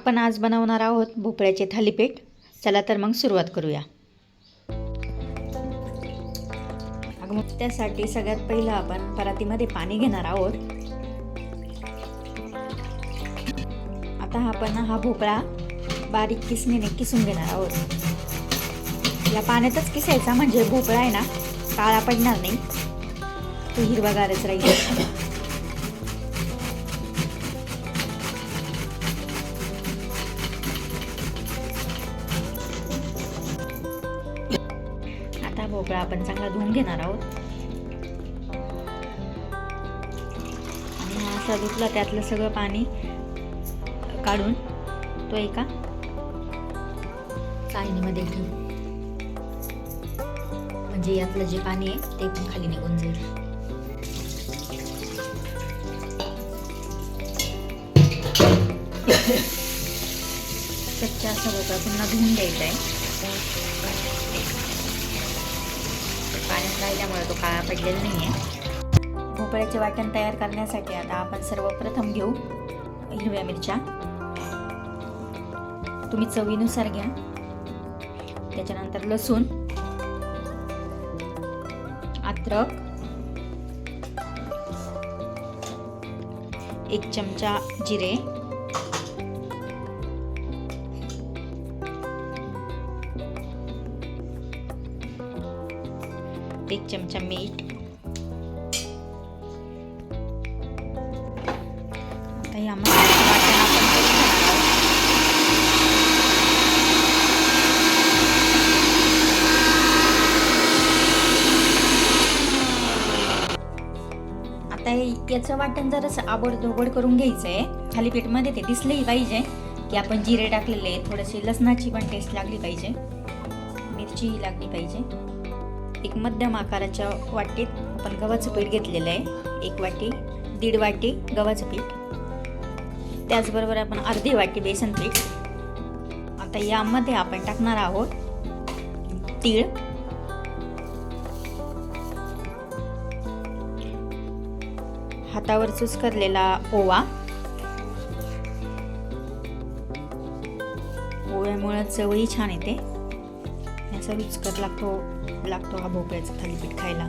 आपण आज बनवणार आहोत भोपळ्याचे थालीपीठ. चला तर मग सुरुवात करूया. मग त्यासाठी सगळ्यात पहिलं आपण परातीमध्ये पाणी घेणार आहोत. आता आपण हा भोपळा बारीक किसणीने किसून घेणार आहोत. या पाण्यातच किसायचा म्हणजे भोपळा आहे ना काळा पडणार नाही, तो हिरवागारच राहील. आता भोपळा आपण चांगला धुवून घेणार आहोत आणि हा असा धुतला त्यातलं सगळं पाणी काढून तो एका चाळणीमध्ये ठेवू, म्हणजे यातलं जे पाणी आहे ते पण खाली निघून जाईल. स्वच्छ असा भोपळा पुन्हा धुवून घ्यायचा आहे. पाण्यात राहिल्यामुळे तो काळा पडलेला नाही आहे. भोपळ्याचे वाटण तयार करण्यासाठी आता आपण सर्वप्रथम घेऊ हिरव्या मिरच्या. तुम्ही चवीनुसार घ्या. त्याच्यानंतर लसूण, अद्रक, 1 चमचा जिरे, 1 चमचा मीठ. आता या मसाल्याचं वाटण आपण करून घेणार आहोत. आता याचं वाटण जरासं आबडधोबड करून घ्यायचं आहे. थालीपीठमध्ये ते दिसलंही पाहिजे की आपण जिरे टाकलेले आहे. थोडीशी लसणाची पण टेस्ट लागली पाहिजे, मिरचीही लागली पाहिजे. एक मध्यम आकाराच्या वाटीत आपण गव्हाचं पीठ घेतलेलं आहे. 1 वाटी, 1.5 वाटी गव्हाचं पीठ. त्याचबरोबर आपण अर्धी वाटी बेसन पीठ. आता यामध्ये आपण टाकणार आहोत तीळ, हातावर चुस्करलेला ओवा. ओव्यामुळे चवही छान येते. याचा रुचकर लागतो हा भोपळ्याचा थालीपीठ खायला.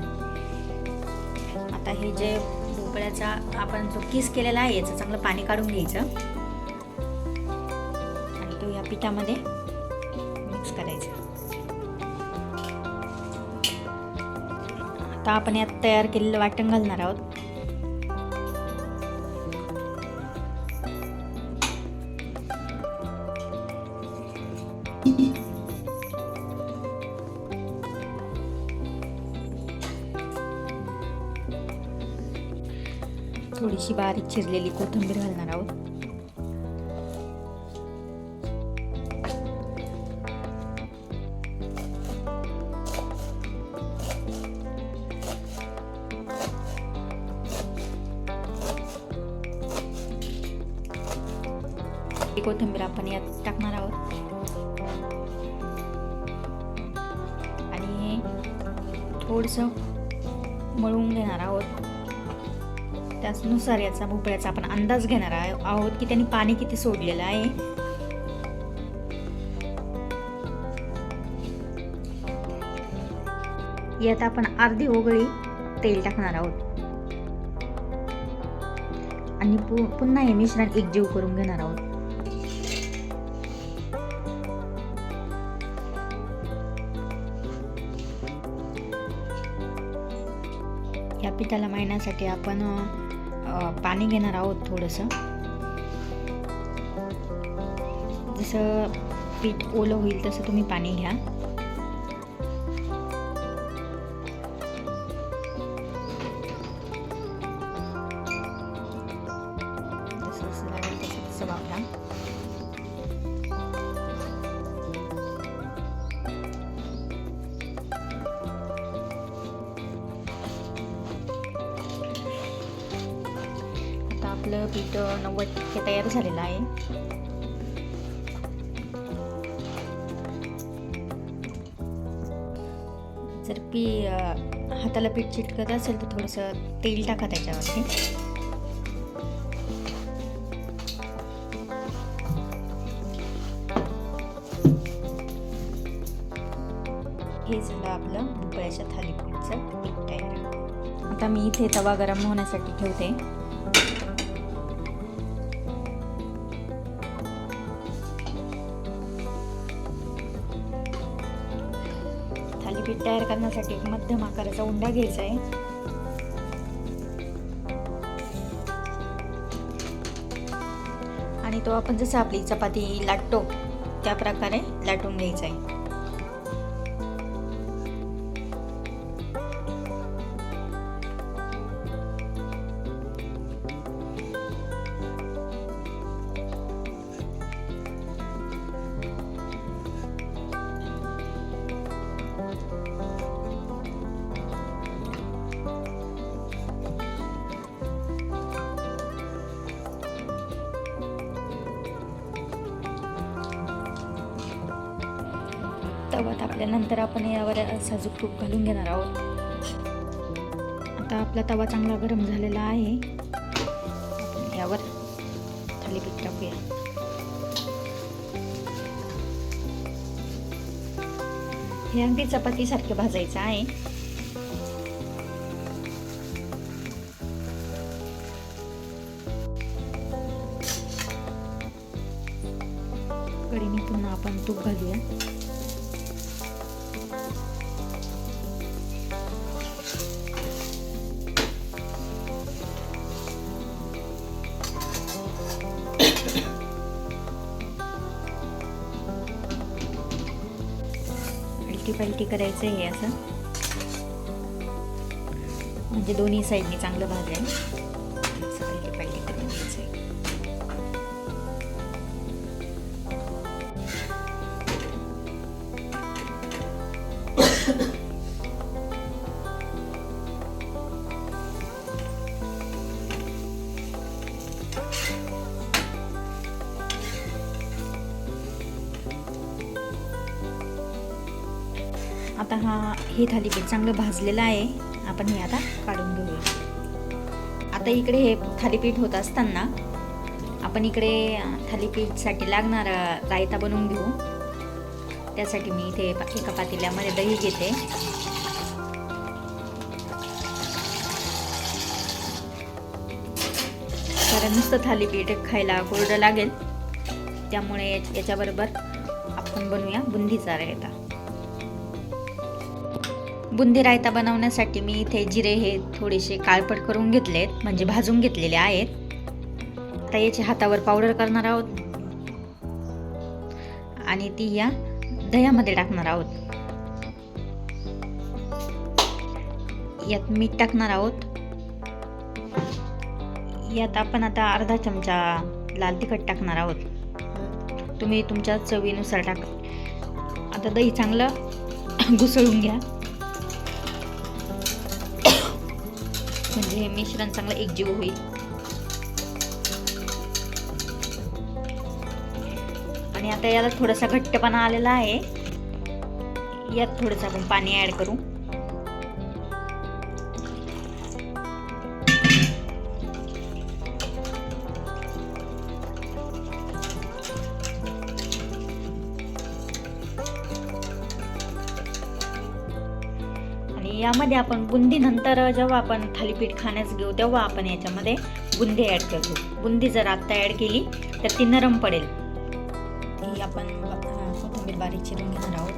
आता हे जे भोपळ्याचा आपण जो किस केलेला आहे याचं चांगलं पाणी काढून घ्यायचं आणि तो या पिठामध्ये मिक्स करायचा. आता आपण यात तयार केलेलं वाटण घालणार आहोत. थोडीशी बारीक चिरलेली कोथिंबीर घालणार आहोत. कोथिंबीर आपण यात टाकणार आहोत आणि थोडंसं मळून घेणार आहोत. त्यानुसार याचा भोपळ्याचा आपण अंदाज घेणार आहोत की त्यांनी पाणी किती सोडलेलं आहे. यात आपण अर्धी ओगळी तेल टाकणार आहोत आणि पुन्हा हे मिश्रण एकजीव करून घेणार आहोत. या पिठाला मळण्यासाठी आपण पाणी घेणार आहोत. थोडंसं जसं पीठ ओलं होईल तसं तुम्ही पाणी घ्या. जसं लागेल तसं वापरा. आपलं पीठ 90% तयार झालेलं आहे. जर हाताला पीठ चिटकत असेल तर थोडंसं तेल टाका त्याच्यावरती. हे झालं आपलं भोपळ्याच्या थालीपीठचं पीठ तयार. आता मी इथे तवा गरम होण्यासाठी ठेवते. थालीपीठ तयार करण्यासाठी एक मध्यम आकाराचा उंडा घ्यायचा आहे. आणि तो आपण जसं आपली चपाती लाटतो त्या प्रकारे लाटून घ्यायचा आहे. तवा तापल्यानंतर आपण यावर साजूक तूप घालून घेणार आहोत. आता आपला तवा चांगला गरम झालेला आहे. आपण यावर थालीपीठ टाकूया. हे अगदी चपातीसारखे भाजायचं आहे. कढईने पुन्हा आपण तूप घालूया. पलटी करायचं आहे असं, म्हणजे दोन्ही साईडनी चांगलं भाजेल. पलटी करून घ्यायचं आहे. आता हे थालीपीठ चांगलं भाजलेलं आहे. आपण हे आता काढून घेऊया. आता इकडे हे थालीपीठ होत असताना आपण इकडे थालीपीठसाठी लागणारा रायता बनवून घेऊ. त्यासाठी मी इथे एका पातेल्यामध्ये दही घेते. कारण नुसतं थालीपीठ खायला कोरडं लागेल, त्यामुळे याच्याबरोबर आपण बनवूया बुंदीचा रायता. बुंदी रायता बनवण्यासाठी मी इथे जिरे हे थोडेसे काळपट करून घेतलेत, म्हणजे भाजून घेतलेले आहेत. आता याची हातावर पावडर करणार आहोत आणि ती या दह्यामध्ये टाकणार आहोत. यात मीठ टाकणार आहोत. यात आपण आता अर्धा चमचा लाल तिखट टाकणार आहोत. तुम्ही तुमच्या चवीनुसार टाका. आता दही चांगलं घुसळून घ्या, म्हणजे हे मिश्रण चांगलं एकजीव होईल. आणि आता याला थोडासा घट्टपणा आलेला आहे. यात थोडंसं आपण पाणी ऍड करू. यामध्ये आपण बुंदी नंतर जेव्हा आपण थालीपीठ खाण्यास घेऊ तेव्हा आपण याच्यामध्ये बुंदी ॲड करू. बुंदी जर आत्ता ॲड केली तर ती नरम पडेल. ही आपण कोथिंबीर बारीक चिरून घेणार आहोत.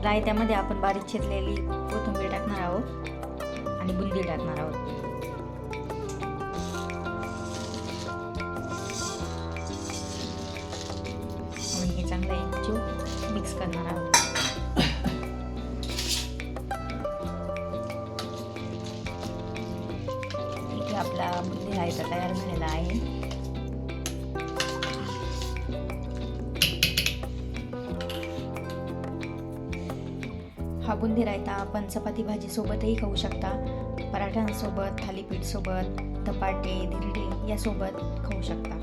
रायत्यामध्ये आपण बारीक चिरलेली कोथिंबीर टाकणार आहोत आणि बुंदी टाकणार आहोत. आणि हे चांगलं एकजीव मिक्स करणार आहोत. आपला बुंदी रायता तयार झालेला आहे. हा बुंदी रायता आपण चपाती भाजी सोबतही खाऊ शकता, पराठ्यांसोबत, थालीपीठ सोबत, धपाटे, धिरडे यासोबत खाऊ शकता.